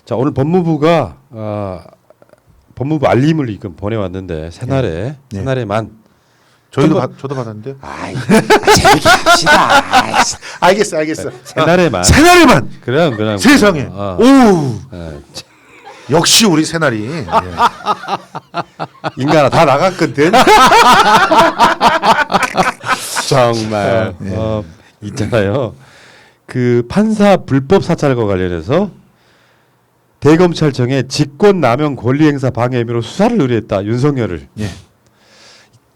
자, 오늘 법무부가 법무부 알림을 지금 보내왔는데 새날에 네. 새날에만 저도 받았는데요. 아이 재밌게 합시다. 알겠어. 새날에만 새날에만. 그럼 세상에. 어. 오. 어, 역시 우리 새날이. 예. 인간아 다 나갔거든. 정말 있잖아요. 그 판사 불법 사찰과 관련해서 대검찰청에 직권남용 권리행사 방해 혐의로 수사를 의뢰했다. 윤석열을. 예.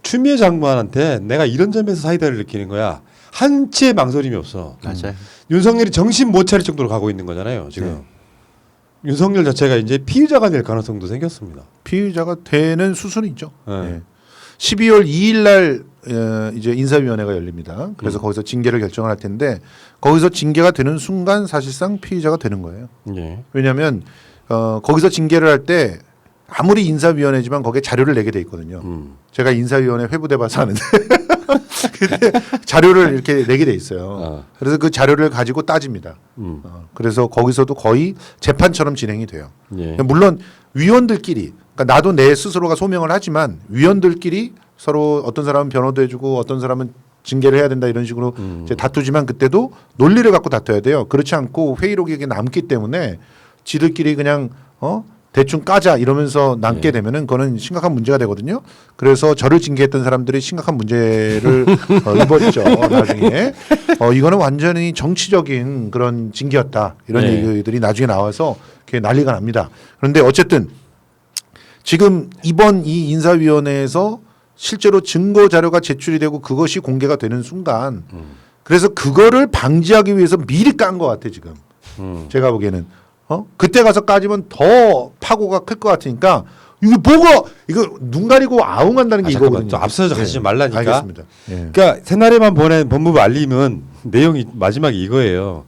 추미애 장관한테 내가 이런 점에서 사이다를 느끼는 거야. 한치의 망설임이 없어. 맞아요. 윤석열이 정신 못 차릴 정도로 가고 있는 거잖아요. 지금. 네. 윤석열 자체가 이제 피의자가 될 가능성도 생겼습니다. 피의자가 되는 수순이 있죠. 네. 예. 12월 2일 날 이제 인사위원회가 열립니다. 그래서 거기서 징계를 결정을 할 텐데 거기서 징계가 되는 순간 사실상 피의자가 되는 거예요. 예. 왜냐하면 거기서 징계를 할 때 아무리 인사위원회지만 거기에 자료를 내게 돼 있거든요. 제가 인사위원회 회부돼 봐서 아는데 근데 자료를 이렇게 내게 돼 있어요. 그래서 그 자료를 가지고 따집니다. 그래서 거기서도 거의 재판처럼 진행이 돼요. 예. 물론 위원들끼리 그러니까 나도 내 스스로가 소명을 하지만 위원들끼리 서로 어떤 사람은 변호도 해주고 어떤 사람은 징계를 해야 된다 이런 식으로 이제 다투지만 그때도 논리를 갖고 다퉈야 돼요. 그렇지 않고 회의록이 남기 때문에 지들끼리 그냥 대충 까자 이러면서 남게 되면은 그거는 심각한 문제가 되거든요. 그래서 저를 징계했던 사람들이 심각한 문제를 입었죠. 나중에 이거는 완전히 정치적인 그런 징계였다 이런 네. 얘기들이 나중에 나와서 이렇게 난리가 납니다. 그런데 어쨌든 지금 이번 이 인사위원회에서 실제로 증거 자료가 제출이 되고 그것이 공개가 되는 순간 그래서 그거를 방지하기 위해서 미리 깐 것 같아 지금. 제가 보기에는 그때 가서 까지면 더 파고가 클 것 같으니까 이거 뭐가 이거 눈 가리고 아웅한다는 게 잠깐만, 이거거든요. 또 앞서서 가지 말라니까. 알겠습니다. 예. 그러니까 새날에만 보낸 법무부 알림은 내용이 마지막에 이거예요.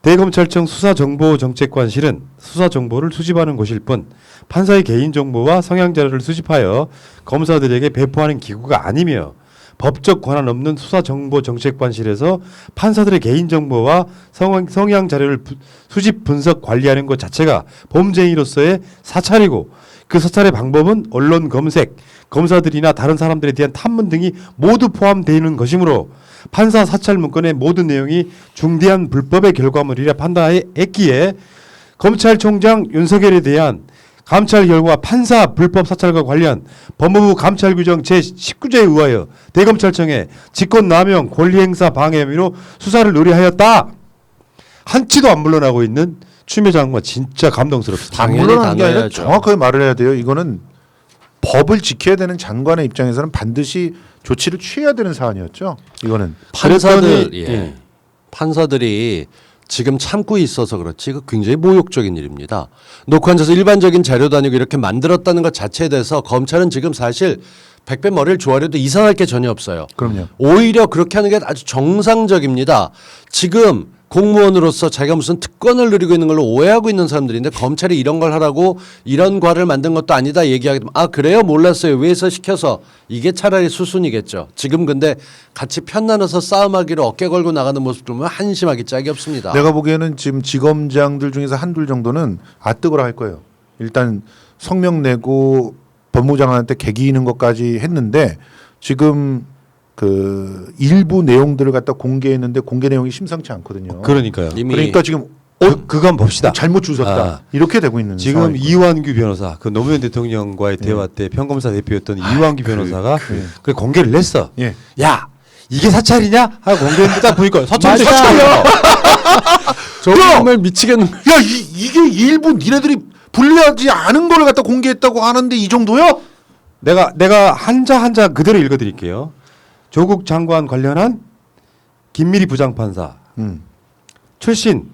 대검찰청 수사정보정책관실은 수사정보를 수집하는 곳일 뿐 판사의 개인정보와 성향자료를 수집하여 검사들에게 배포하는 기구가 아니며 법적 권한 없는 수사정보정책관실에서 판사들의 개인정보와 성향자료를 수집 분석 관리하는 것 자체가 범죄인으로서의 사찰이고 그 사찰의 방법은 언론 검색, 검사들이나 다른 사람들에 대한 탐문 등이 모두 포함되어 있는 것이므로 판사 사찰 문건의 모든 내용이 중대한 불법의 결과물이라 판단했기에 검찰총장 윤석열에 대한 감찰 결과 판사 불법 사찰과 관련 법무부 감찰규정 제19조에 의하여 대검찰청에 직권남용 권리행사 방해 혐의로 수사를 의뢰하였다. 한치도 안 물러나고 있는 추미애 장관 진짜 감동스럽습니다. 안 당연히 물러나는 게 아니라 단호해야죠. 정확하게 말을 해야 돼요. 이거는 법을 지켜야 되는 장관의 입장에서는 반드시 조치를 취해야 되는 사안이었죠. 이거는 판사들 그랬더니, 예. 판사들이 지금 참고 있어서 그렇지 그 굉장히 모욕적인 일입니다. 놓고 앉아서 일반적인 자료도 아니고 이렇게 만들었다는 것 자체에 대해서 검찰은 지금 사실 백배 머리를 조아려도 이상할 게 전혀 없어요. 그럼요. 오히려 그렇게 하는 게 아주 정상적입니다. 지금 공무원으로서 자기가 무슨 특권을 누리고 있는 걸로 오해하고 있는 사람들인데 검찰이 이런 걸 하라고 이런 과를 만든 것도 아니다 얘기하게 되면 아 그래요? 몰랐어요. 왜서 시켜서 이게 차라리 수순이겠죠. 지금 근데 같이 편나눠서 싸움하기로 어깨 걸고 나가는 모습 보면 한심하기 짝이 없습니다. 내가 보기에는 지금 지검장들 중에서 한둘 정도는 아뜨거라 할 거예요. 일단 성명 내고 법무장관한테 개기는 것까지 했는데 지금 그 일부 내용들을 갖다 공개했는데 공개 내용이 심상치 않거든요. 그러니까요. 이미 그러니까 지금 그거 한번 봅시다. 잘못 주셨다 이렇게 되고 있는 지금 상황이고요. 이완규 변호사 그 노무현 대통령과의 대화 때 평검사 대표였던 이완규 변호사가 그 공개를 냈어. 예. 야 이게 사찰이냐? 하고 공개했는데 딱 보니까 사찰이야. 사찰이야. 정말 미치겠는 야 이게 일부 니네들이 불리하지 않은 걸 갖다 공개했다고 하는데 이 정도요? 내가 한자 한자 그대로 읽어드릴게요. 조국 장관 관련한 김미리 부장판사 출신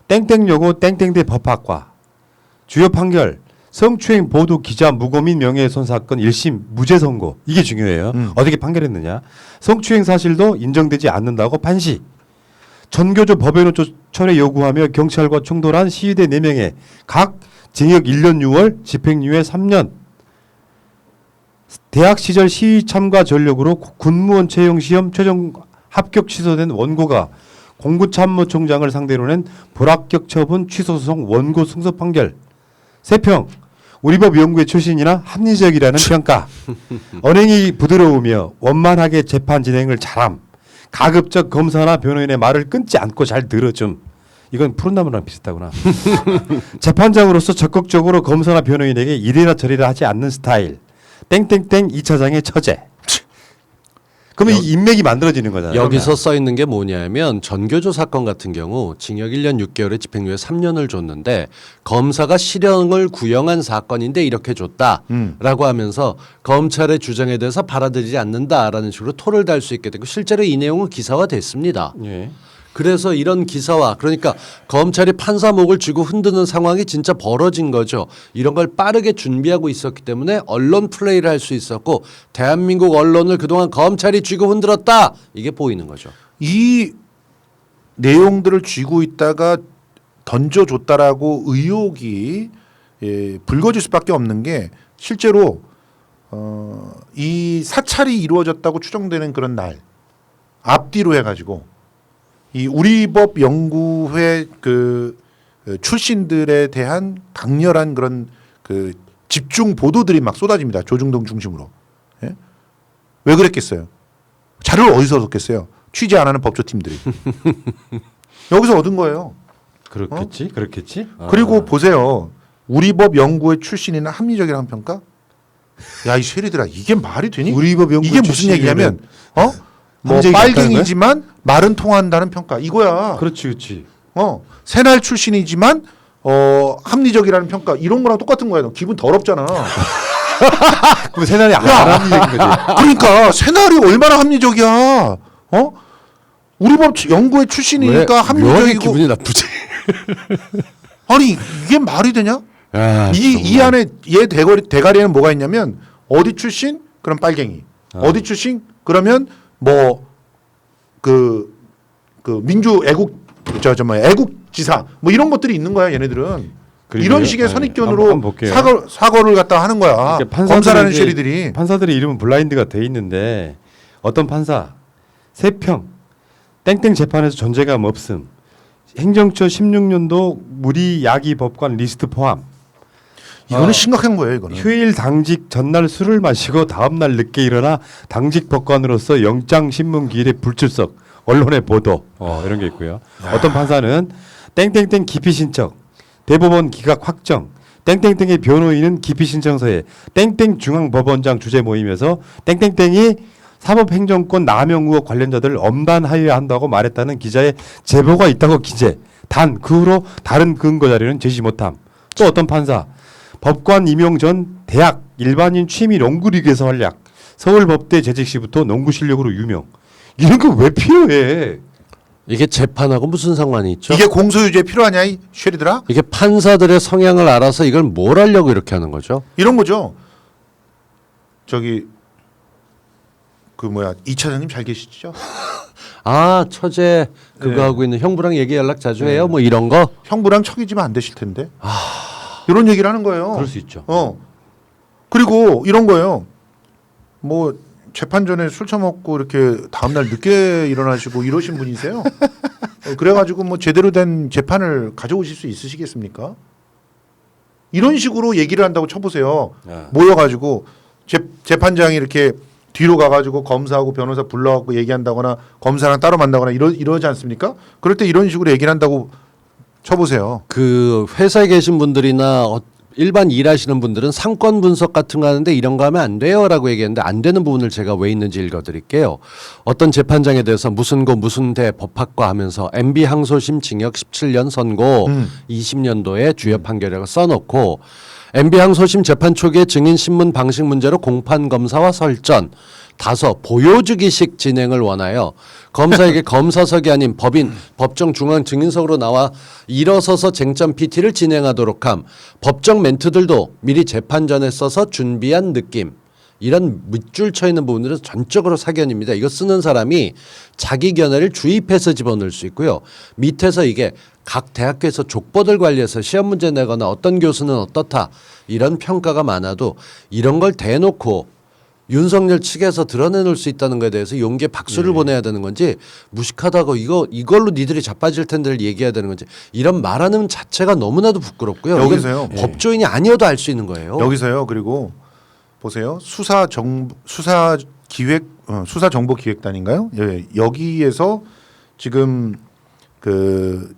땡땡여고 땡땡대 법학과 주요 판결 성추행 보도 기자 무고민 명예훼손 사건 1심 무죄 선고 이게 중요해요. 어떻게 판결했느냐. 성추행 사실도 인정되지 않는다고 판시. 전교조 법외노 철회 요구하며 경찰과 충돌한 시위대 4명에 각 징역 1년 6월 집행유예 3년. 대학 시절 시위 참가 전력으로 군무원 채용 시험 최종 합격 취소된 원고가 공구참모총장을 상대로 낸 불합격 처분 취소 소송 원고 승소 판결. 3평. 우리법 연구회 출신이나 합리적이라는 평가. 언행이 부드러우며 원만하게 재판 진행을 잘함. 가급적 검사나 변호인의 말을 끊지 않고 잘 들어줌. 이건 푸른 나무랑 비슷하구나. 재판장으로서 적극적으로 검사나 변호인에게 이래라 저래라 하지 않는 스타일. 땡땡땡 2차장의 처제. 그러면 이 인맥이 만들어지는 거잖아요. 여기서 써 있는 게 뭐냐면 전교조 사건 같은 경우 징역 1년 6개월에 집행유예 3년을 줬는데 검사가 실형을 구형한 사건인데 이렇게 줬다라고 하면서 검찰의 주장에 대해서 받아들이지 않는다라는 식으로 토를 달 수 있게 되고 실제로 이 내용은 기사화됐습니다. 예. 그래서 이런 기사화 그러니까 검찰이 판사 목을 쥐고 흔드는 상황이 진짜 벌어진 거죠. 이런 걸 빠르게 준비하고 있었기 때문에 언론 플레이를 할 수 있었고 대한민국 언론을 그동안 검찰이 쥐고 흔들었다 이게 보이는 거죠. 이 내용들을 쥐고 있다가 던져줬다라고 의혹이 불거질 수밖에 없는 게 실제로 이 사찰이 이루어졌다고 추정되는 그런 날 앞뒤로 해가지고 이 우리법 연구회 그 출신들에 대한 강렬한 그런 그 집중 보도들이 막 쏟아집니다. 조중동 중심으로. 예? 왜 그랬겠어요? 자료를 어디서 얻었겠어요? 취재 안 하는 법조팀들이. 여기서 얻은 거예요. 그렇겠지, 그렇겠지. 그리고 보세요. 우리법 연구회 출신이나 합리적이라는 평가? 야, 이 쉐리들아, 이게 말이 되니? 우리법 연구회 이게 무슨 얘기냐면, 뭐 합리적이 빨갱이지만 말은 통한다는 평가 이거야. 그렇지, 그렇지. 새날 출신이지만 합리적이라는 평가 이런 거랑 똑같은 거야. 너 기분 더럽잖아. 그럼 새날이 안 합리적인 거지. 그러니까 새날이 얼마나 합리적이야. 우리법 연구회 출신이니까 묘하게 합리적이고. 기분이 나쁘지. 아니 이게 말이 되냐? 야, 이 안에 얘 대가리에는 뭐가 있냐면 어디 출신? 그럼 빨갱이. 어디 출신? 그러면 뭐 그 민주 애국 애국지사 뭐 이런 것들이 있는 거야 얘네들은. 이런 식의 선입견으로 사고를 갖다 하는 거야. 그러니까 검사라는 쉐리들이. 판사들의 이름은 블라인드가 돼 있는데 어떤 판사 3평 땡땡 재판에서 존재감 없음. 행정처 16년도 무리 야기 법관 리스트 포함. 이거는 심각한 거예요. 이거는. 휴일 당직 전날 술을 마시고 다음날 늦게 일어나 당직 법관으로서 영장 신문 기일에 불출석, 언론에 보도 이런 게 있고요. 어떤 판사는 땡땡땡 기피 신청, 대법원 기각 확정, 땡땡땡의 변호인은 기피 신청서에 땡땡 중앙법원장 주재 모임에서 땡땡땡이 사법행정권 남용 의혹 관련자들을 엄단하여한다고 말했다는 기자의 제보가 있다고 기재. 단 그 후로 다른 근거 자료는 제시 못함. 또 어떤 판사 법관 임용 전 대학 일반인 취미 농구리그에서 활약. 서울법대 재직 시부터 농구 실력으로 유명. 이런 거 왜 필요해? 이게 재판하고 무슨 상관이 있죠? 이게 공소유지에 필요하냐 이 쉐리들아? 이게 판사들의 성향을 알아서 이걸 뭘 하려고 이렇게 하는 거죠? 이런 거죠. 저기 이 차장님 잘 계시죠? 아 처제 그거 네. 하고 있는 형부랑 얘기 연락 자주 해요? 뭐 이런 거? 형부랑 척이지면 안 되실 텐데. 이런 얘기를 하는 거예요. 그럴 수 있죠. 그리고 이런 거예요. 뭐 재판 전에 술 처먹고 이렇게 다음날 늦게 일어나시고 이러신 분이세요. 그래가지고 뭐 제대로 된 재판을 가져오실 수 있으시겠습니까? 이런 식으로 얘기를 한다고 쳐보세요. 모여가지고 재판장이 이렇게 뒤로 가가지고 검사하고 변호사 불러갖고 얘기한다거나 검사랑 따로 만나거나 이러지 않습니까? 그럴 때 이런 식으로 얘기를 한다고 쳐보세요. 그 회사에 계신 분들이나 일반 일하시는 분들은 상권 분석 같은 거 하는데 이런 거 하면 안 돼요라고 얘기했는데 안 되는 부분을 제가 왜 있는지 읽어드릴게요. 어떤 재판장에 대해서 무슨 고 무슨 대 법학과 하면서 MB 항소심 징역 17년 선고 20년도에 주요 판결이라고 써놓고 MB 항소심 재판 초기에 증인 신문 방식 문제로 공판 검사와 설전 5 보여주기식 진행을 원하여 검사에게 검사석이 아닌 법인 법정 중앙 증인석으로 나와 일어서서 쟁점 PT를 진행하도록 함. 법정 멘트들도 미리 재판 전에 써서 준비한 느낌. 이런 밑줄 쳐 있는 부분들은 전적으로 사견입니다. 이거 쓰는 사람이 자기 견해를 주입해서 집어넣을 수 있고요. 밑에서 이게 각 대학교에서 족보들 관리해서 시험 문제 내거나 어떤 교수는 어떻다 이런 평가가 많아도 이런 걸 대놓고 윤석열 측에서 드러내놓을 수 있다는 것에 대해서 용기에 박수를 보내야 되는 건지 무식하다고 이걸로 니들이 자빠질 텐데를 얘기해야 되는 건지 이런 말하는 자체가 너무나도 부끄럽고요. 이건 여기서요. 법조인이 아니어도 알 수 있는 거예요. 여기서요. 그리고 보세요. 수사정보기획단인가요? 예, 여기에서 지금 그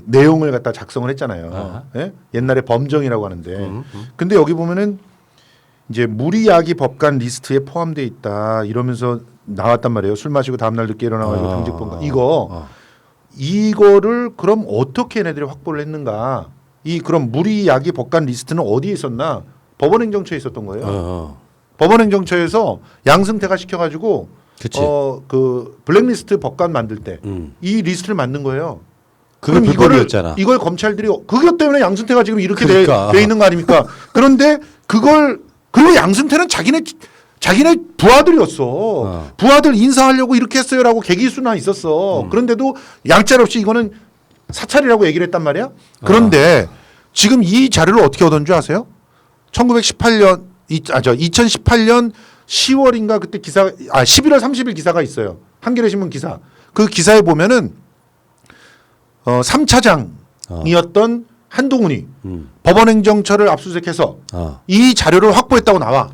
내용을 갖다 작성을 했잖아요. 예? 옛날에 범정이라고 하는데. 근데 여기 보면은 이제 무리야기 법관 리스트에 포함돼 있다 이러면서 나왔단 말이에요. 술 마시고 다음날 늦게 일어나가지고 당직본가 이거를 그럼 어떻게 얘네들이 확보를 했는가? 그럼 무리야기 법관 리스트는 어디에 있었나? 법원행정처에 있었던 거예요. 법원행정처에서 양승태가 시켜가지고 그치. 그 블랙리스트 법관 만들 때 이 리스트를 만든 거예요. 그게 불법이었잖아. 이걸 검찰들이 그것 때문에 양승태가 지금 이렇게 그러니까. 돼 있는 거 아닙니까? 그런데 그리고 양승태는 자기네 부하들이었어. 부하들 인사하려고 이렇게 했어요라고 계기수나 있었어. 그런데도 양짤 없이 이거는 사찰이라고 얘기를 했단 말이야. 그런데 지금 이 자료를 어떻게 얻은 줄 아세요? 2018년 10월인가 그때 11월 30일 기사가 있어요. 한겨레 신문 기사. 그 기사에 보면은 3차장이었던 한동훈이 법원행정처를 압수수색해서 이 자료를 확보했다고 나와.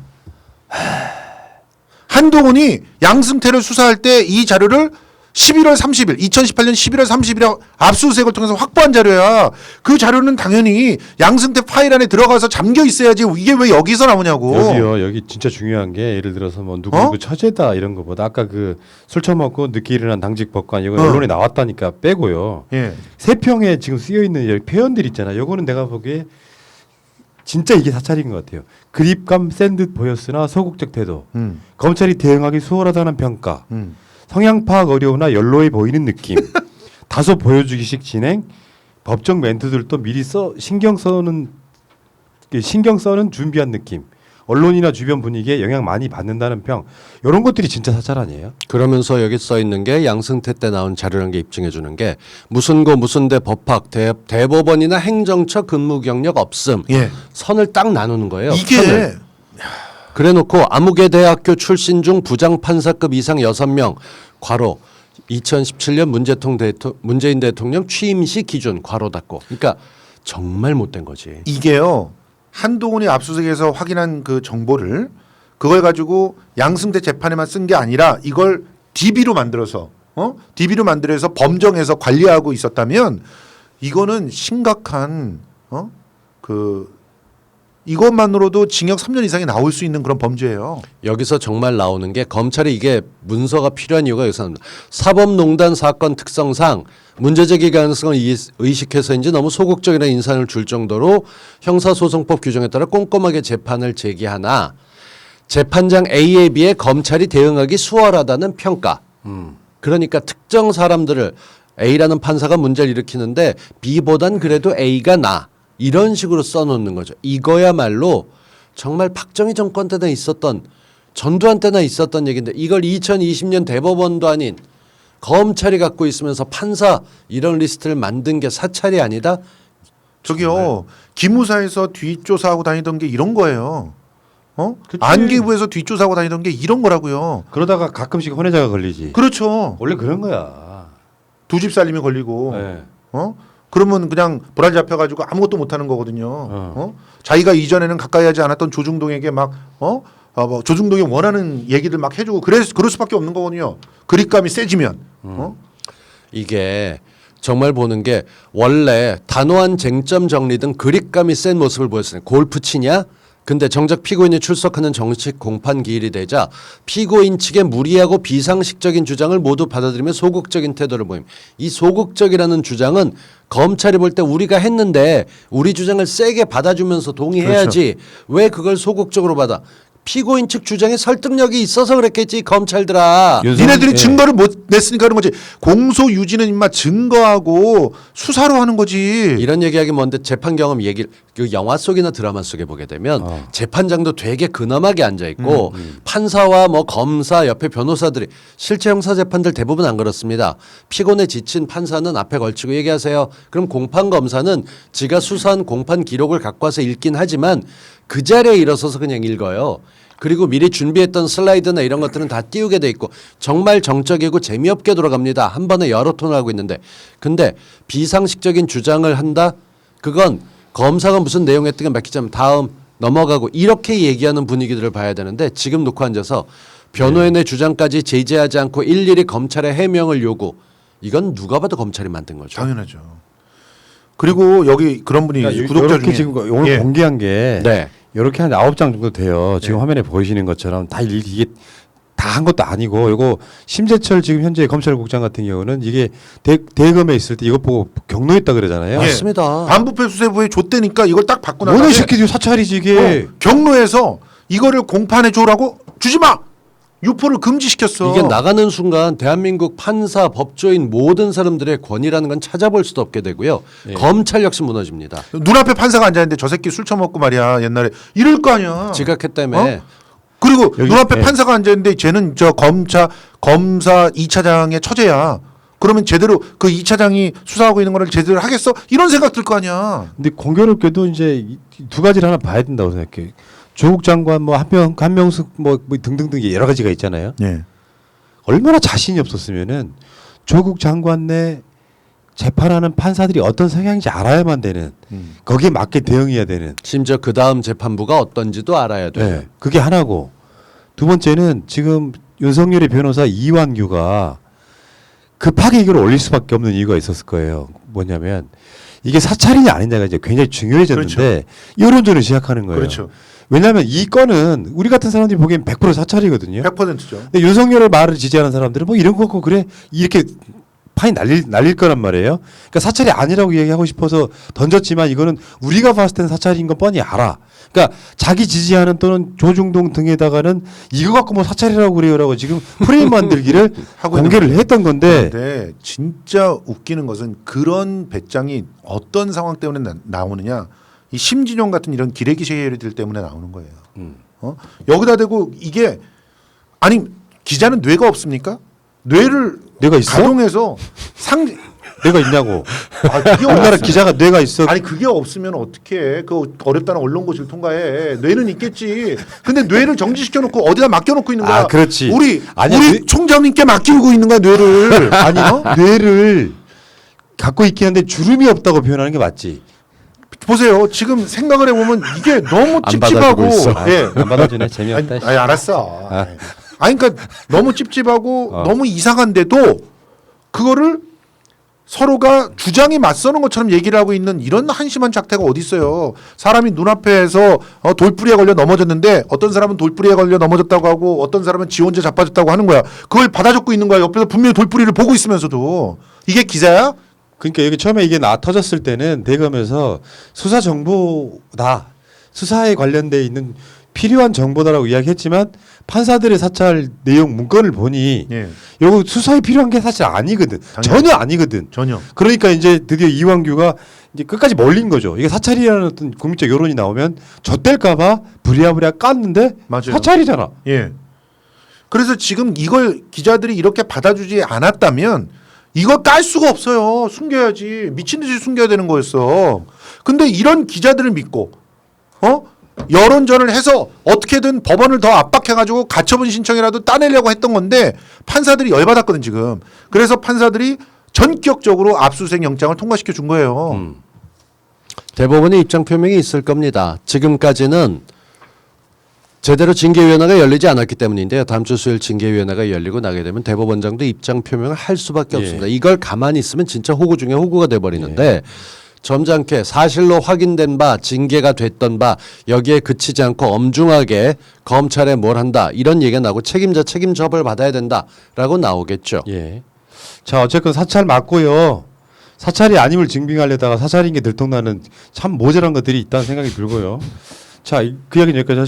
한동훈이 양승태를 수사할 때 이 자료를 2018년 11월 30일에 압수수색을 통해서 확보한 자료야. 그 자료는 당연히 양승태 파일 안에 들어가서 잠겨 있어야지. 이게 왜 여기서 나오냐고. 여기 진짜 중요한 게 예를 들어서 뭐 누구 처제다 이런 거보다 아까 그 술 처먹고 늦게 일어난 당직 법관 이거 언론에 나왔다니까 빼고요. 예. 세평에 지금 쓰여 있는 표현들 있잖아. 요거는 내가 보기에 진짜 이게 사찰인 것 같아요. 그립감 센 듯 보였으나 소극적 태도. 검찰이 대응하기 수월하다는 평가. 성향 파악 어려우나 연로해 보이는 느낌. 다소 보여주기식 진행. 법정 멘트들도 미리 신경 써는 준비한 느낌. 언론이나 주변 분위기에 영향 많이 받는다는 평. 이런 것들이 진짜 사찰 아니에요? 그러면서 여기 써 있는 게 양승태 때 나온 자료라는 게 입증해 주는 게 무슨 대 법학 대법원이나 행정처 근무 경력 없음. 예. 선을 딱 나누는 거예요. 이게 선을. 그래놓고 아무개 대학교 출신 중 부장 판사급 이상 6명 괄호 2017년 문재인 대통령 취임 시 기준 괄호 닫고. 그러니까 정말 못된 거지. 이게요. 한동훈이 압수수색에서 확인한 그 정보를 그걸 가지고 양승태 재판에만 쓴 게 아니라 이걸 DB로 만들어서 범정에서 관리하고 있었다면 이거는 심각한 이것만으로도 징역 3년 이상이 나올 수 있는 그런 범죄예요. 여기서 정말 나오는 게 검찰이 이게 문서가 필요한 이유가 여기서 나옵니다. 사법농단 사건 특성상 문제제기 가능성을 의식해서인지 너무 소극적이나 인상을 줄 정도로 형사소송법 규정에 따라 꼼꼼하게 재판을 제기하나 재판장 A에 비해 검찰이 대응하기 수월하다는 평가. 그러니까 특정 사람들을 A라는 판사가 문제를 일으키는데 B보단 그래도 A가 나. 이런 식으로 써놓는 거죠. 이거야말로 정말 박정희 정권 때나 있었던 전두환 때나 있었던 얘기인데 이걸 2020년 대법원도 아닌 검찰이 갖고 있으면서 판사 이런 리스트를 만든 게 사찰이 아니다? 저기요. 기무사에서 뒷조사하고 다니던 게 이런 거예요. 그치. 안기부에서 뒷조사하고 다니던 게 이런 거라고요. 그러다가 가끔씩 혼외자가 걸리지. 그렇죠. 원래 그런 거야. 두 집 살림이 걸리고 네. 그러면 그냥 불알 잡혀가지고 아무것도 못하는 거거든요. 자기가 이전에는 가까이 하지 않았던 조중동에게 막 조중동이 원하는 얘기들 막 해주고 그럴 수밖에 없는 거거든요. 그립감이 세지면. 이게 정말 보는 게 원래 단호한 쟁점 정리 등 그립감이 센 모습을 보였어요. 골프 치냐? 근데 정작 피고인이 출석하는 정식 공판 기일이 되자 피고인 측의 무리하고 비상식적인 주장을 모두 받아들이며 소극적인 태도를 보임. 이 소극적이라는 주장은 검찰이 볼 때 우리가 했는데 우리 주장을 세게 받아주면서 동의해야지. 그렇죠. 왜 그걸 소극적으로 받아? 피고인 측 주장에 설득력이 있어서 그랬겠지 검찰들아. 니네들이 증거를 못 냈으니까 그런 거지. 공소 유지는 임마 증거하고 수사로 하는 거지. 이런 얘기하기 뭔데 재판 경험 얘기를 그 영화 속이나 드라마 속에 보게 되면 재판장도 되게 근엄하게 앉아 있고 판사와 뭐 검사 옆에 변호사들이 실제 형사 재판들 대부분 안 그렇습니다. 피곤에 지친 판사는 앞에 걸치고 얘기하세요. 그럼 공판 검사는 지가 수사한 공판 기록을 갖고 와서 읽긴 하지만 그 자리에 일어서서 그냥 읽어요. 그리고 미리 준비했던 슬라이드나 이런 것들은 다 띄우게 돼 있고 정말 정적이고 재미없게 돌아갑니다. 한 번에 여러 톤을 하고 있는데 근데 비상식적인 주장을 한다? 그건 검사가 무슨 내용 획득을 맡기자면 다음 넘어가고 이렇게 얘기하는 분위기들을 봐야 되는데 지금 놓고 앉아서 변호인의 주장까지 제재하지 않고 일일이 검찰의 해명을 요구. 이건 누가 봐도 검찰이 만든 거죠. 당연하죠. 그리고 여기 그런 분이 구독자 이렇게 중에 지금 오늘 예. 공개한 게 네. 이렇게 한 9장 정도 돼요. 지금 화면에 보이시는 것처럼 다 이게 다 한 것도 아니고 이거 심재철 지금 현재 검찰국장 같은 경우는 이게 대검에 있을 때 이것 보고 경로했다 그러잖아요. 예. 맞습니다. 반부패 수사부에 줬대니까 이걸 딱 받고 뭐네 나서 새끼들 사찰이지 이게. 경로에서 이거를 공판에 줘라고 주지 마. 유포를 금지시켰어. 이게 나가는 순간 대한민국 판사, 법조인 모든 사람들의 권위라는 건 찾아볼 수도 없게 되고요. 예. 검찰 역시 무너집니다. 눈앞에 판사가 앉아있는데 저 새끼 술 처먹고 말이야 옛날에 이럴 거 아니야. 지각했다며. 그리고 여기, 눈앞에 예. 판사가 앉아있는데 쟤는 저 검사 2차장의 처제야. 그러면 제대로 그 2차장이 수사하고 있는 거를 제대로 하겠어? 이런 생각 들 거 아니야. 근데 공교롭게도 이제 두 가지를 하나 봐야 된다고 생각해. 조국 장관 뭐 한명숙 뭐 등등등 여러 가지가 있잖아요. 예. 얼마나 자신이 없었으면은 조국 장관 내 재판하는 판사들이 어떤 성향인지 알아야만 되는 거기에 맞게 대응해야 되는. 심지어 그 다음 재판부가 어떤지도 알아야 돼요. 네, 그게 하나고 두 번째는 지금 윤석열의 변호사 이완규가 급하게 이걸 올릴 수밖에 없는 이유가 있었을 거예요. 뭐냐면 이게 사찰이냐 아니냐가 이제 굉장히 중요해졌는데 여론전을 시작하는 거예요. 그렇죠. 왜냐하면 이 건은 우리 같은 사람들이 보기엔 100% 사찰이거든요. 100%죠. 근데 윤석열의 말을 지지하는 사람들은 뭐 이런 거 갖고 그래 이렇게 판이 날릴 거란 말이에요. 그러니까 사찰이 아니라고 얘기하고 싶어서 던졌지만 이거는 우리가 봤을 때는 사찰인 건 뻔히 알아. 그러니까 자기 지지하는 또는 조중동 등에다가는 이거 갖고 뭐 사찰이라고 그래요라고 지금 프레임 만들기를 하고 공개를 있는 했던 건데 그런데 진짜 웃기는 것은 그런 배짱이 어떤 상황 때문에 나오느냐. 이 심진용 같은 이런 기레기 쉐이들 때문에 나오는 거예요. 여기다 대고 이게 아니 기자는 뇌가 없습니까? 뇌를 뇌가 있어? 가동해서 뇌가 있냐고. 그게 우리나라 없- 기자가 뇌가 있어. 아니 그게 없으면 어떻게 그 어렵다는 언론고시를 통과해. 뇌는 있겠지. 근데 뇌를 정지시켜 놓고 어디다 맡겨 놓고 있는 거야. 아, 그렇지. 우리 아니야, 총장님께 맡기고 있는 거야 뇌를. 아니 뇌를 갖고 있긴 한데 주름이 없다고 표현하는 게 맞지. 보세요. 지금 생각을 해보면 이게 너무 안 찝찝하고 받아주고 있어. 예. 안 받아주네. 재미없다. 아니 알았어. 아니 그러니까 너무 찝찝하고 너무 이상한데도 그거를 서로가 주장이 맞서는 것처럼 얘기를 하고 있는 이런 한심한 작태가 어디 있어요. 사람이 눈앞에서 돌뿌리에 걸려 넘어졌는데 어떤 사람은 돌뿌리에 걸려 넘어졌다고 하고 어떤 사람은 지 혼자 자빠졌다고 하는 거야. 그걸 받아 적고 있는 거야. 옆에서 분명히 돌뿌리를 보고 있으면서도. 이게 기자야? 그러니까 여기 처음에 이게 터졌을 때는 대검에서 수사 정보다 수사에 관련돼 있는 필요한 정보다라고 이야기했지만 판사들의 사찰 내용 문건을 보니 예. 이거 수사에 필요한 게 사실 아니거든. 당연히. 전혀 아니거든. 전혀. 그러니까 이제 드디어 이완규가 이제 끝까지 몰린 거죠. 이게 사찰이라는 어떤 국민적 여론이 나오면 젖될까봐 부랴부랴 깠는데 맞아요. 사찰이잖아. 예. 그래서 지금 이걸 기자들이 이렇게 받아주지 않았다면 이거 깔 수가 없어요. 숨겨야지. 미친 듯이 숨겨야 되는 거였어. 근데 이런 기자들을 믿고 여론전을 해서 어떻게든 법원을 더 압박해가지고 가처분 신청이라도 따내려고 했던 건데 판사들이 열받았거든 지금. 그래서 판사들이 전격적으로 압수수색 영장을 통과시켜 준 거예요. 대법원의 입장 표명이 있을 겁니다. 지금까지는 제대로 징계위원회가 열리지 않았기 때문인데요. 다음 주 수요일 징계위원회가 열리고 나게 되면 대법원장도 입장 표명을 할 수밖에 예. 없습니다. 이걸 가만히 있으면 진짜 호구 중에 호구가 돼버리는데 점잖게 사실로 확인된 바 징계가 됐던 바 여기에 그치지 않고 엄중하게 검찰에 뭘 한다 이런 얘기가 나오고 책임자 책임 처벌 받아야 된다라고 나오겠죠. 예. 자 어쨌건 사찰 맞고요. 사찰이 아님을 증빙하려다가 사찰인 게 들통나는 참 모자란 것들이 있다는 생각이 들고요. 자, 그 이야기는 여기까지 하시죠.